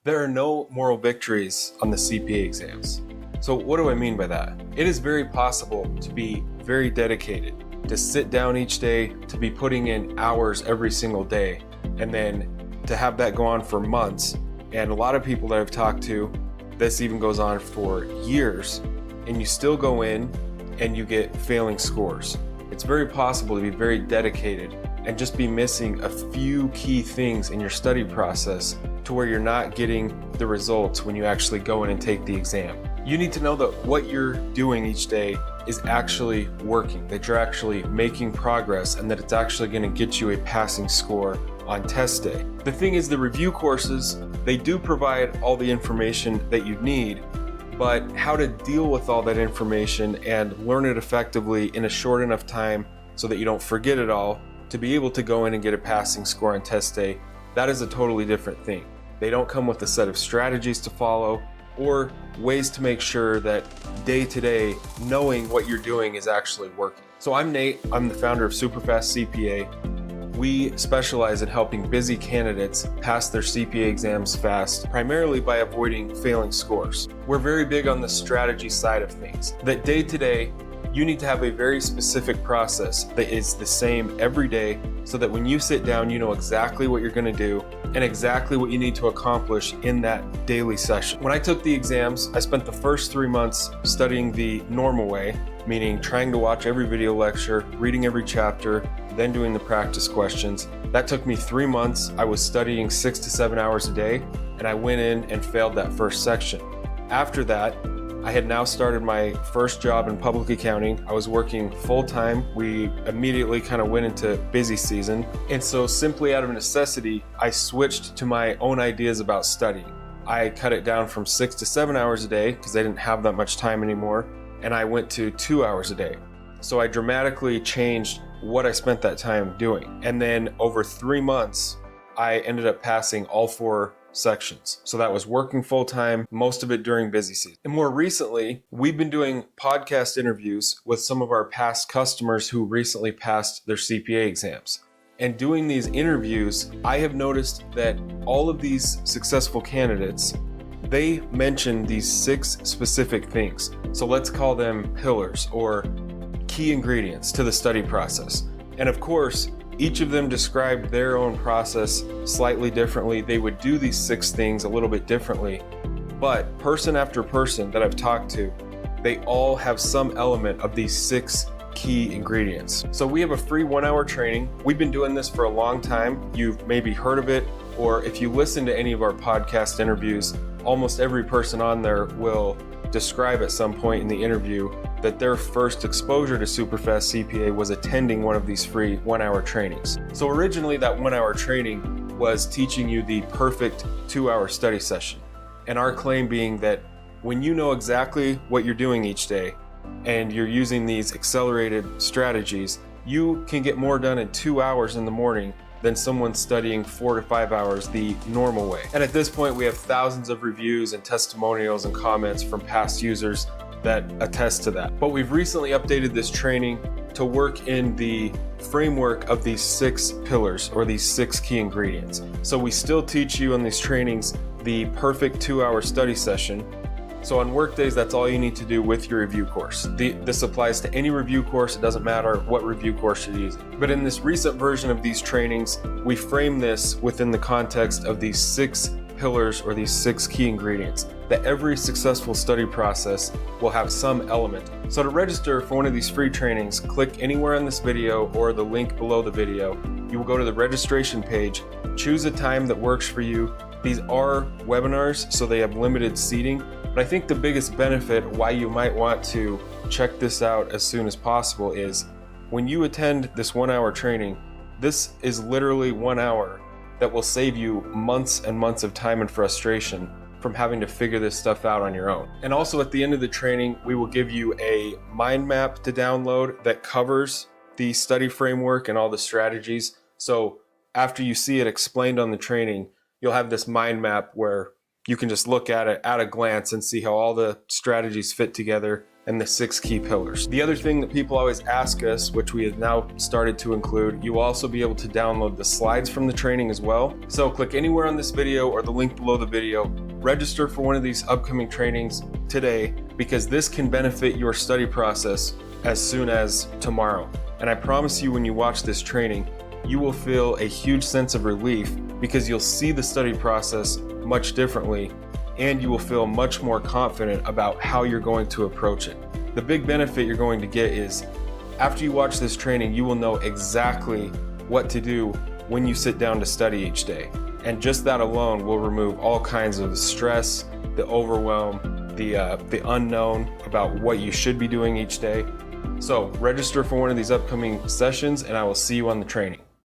There are no moral victories on the CPA exams. So what do I mean by that? It is very possible to be very dedicated, to sit down each day, to be putting in hours every single day, and then to have that go on for months. And a lot of people that I've talked to, this even goes on for years, and you still go in and you get failing scores. It's very possible to be very dedicated and just be missing a few key things in your study process to where you're not getting the results when you actually go in and take the exam. You need to know that what you're doing each day is actually working, that you're actually making progress, and that it's actually going to get you a passing score on test day. The thing is, the review courses, they do provide all the information that you need, but how to deal with all that information and learn it effectively in a short enough time so that you don't forget it all to be able to go in and get a passing score on test day, that is a totally different thing. They don't come with a set of strategies to follow or ways to make sure that day to day, knowing what you're doing is actually working. So I'm Nate, I'm the founder of Superfast CPA. We specialize in helping busy candidates pass their CPA exams fast, primarily by avoiding failing scores. We're very big on the strategy side of things, that day to day, you need to have a very specific process that is the same every day so that when you sit down, you know exactly what you're going to do and exactly what you need to accomplish in that daily session. When I took the exams, I spent the first 3 months studying the normal way, meaning trying to watch every video lecture, reading every chapter, then doing the practice questions. That took me 3 months. I was studying 6 to 7 hours a day, and I went in and failed that first section. After that, I had now started my first job in public accounting. I was working full-time. We immediately kind of went into busy season. And so simply out of necessity, I switched to my own ideas about studying. I cut it down from 6 to 7 hours a day because I didn't have that much time anymore. And I went to 2 hours a day. So I dramatically changed what I spent that time doing. And then over 3 months, I ended up passing all 4 sections. So that was working full-time, most of it during busy season. And more recently, we've been doing podcast interviews with some of our past customers who recently passed their CPA exams. And doing these interviews, I have noticed that all of these successful candidates, they mention these 6 specific things. So let's call them pillars or key ingredients to the study process. And of course, each of them described their own process slightly differently. They would do these 6 things a little bit differently, but person after person that I've talked to, they all have some element of these 6 key ingredients. So we have a free 1-hour training. We've been doing this for a long time. You've maybe heard of it, or if you listen to any of our podcast interviews, almost every person on there will describe at some point in the interview that their first exposure to Superfast CPA was attending one of these free 1-hour trainings. So originally that 1-hour training was teaching you the perfect 2-hour study session. And our claim being that when you know exactly what you're doing each day and you're using these accelerated strategies, you can get more done in 2 hours in the morning than someone studying 4 to 5 hours the normal way. And at this point, we have thousands of reviews and testimonials and comments from past users that attest to that. But we've recently updated this training to work in the framework of these 6 pillars or these 6 key ingredients. So we still teach you on these trainings the perfect 2-hour study session. So on work days, that's all you need to do with your review course. This applies to any review course. It doesn't matter what review course you're using. But in this recent version of these trainings, we frame this within the context of these 6 pillars or these 6 key ingredients, that every successful study process will have some element. So to register for one of these free trainings, click anywhere on this video or the link below the video. You will go to the registration page, choose a time that works for you. These are webinars, so they have limited seating. But I think the biggest benefit why you might want to check this out as soon as possible is when you attend this 1-hour training, this is literally 1 hour that will save you months and months of time and frustration from having to figure this stuff out on your own. And also at the end of the training, we will give you a mind map to download that covers the study framework and all the strategies. So after you see it explained on the training, you'll have this mind map where you can just look at it at a glance and see how all the strategies fit together and the 6 key pillars. The other thing that people always ask us, which we have now started to include, you will also be able to download the slides from the training as well. So click anywhere on this video or the link below the video, register for one of these upcoming trainings today, because this can benefit your study process as soon as tomorrow. And I promise you, when you watch this training, you will feel a huge sense of relief because you'll see the study process much differently, and you will feel much more confident about how you're going to approach it. The big benefit you're going to get is after you watch this training, you will know exactly what to do when you sit down to study each day. And just that alone will remove all kinds of stress, the overwhelm, the unknown about what you should be doing each day. So register for one of these upcoming sessions, and I will see you on the training.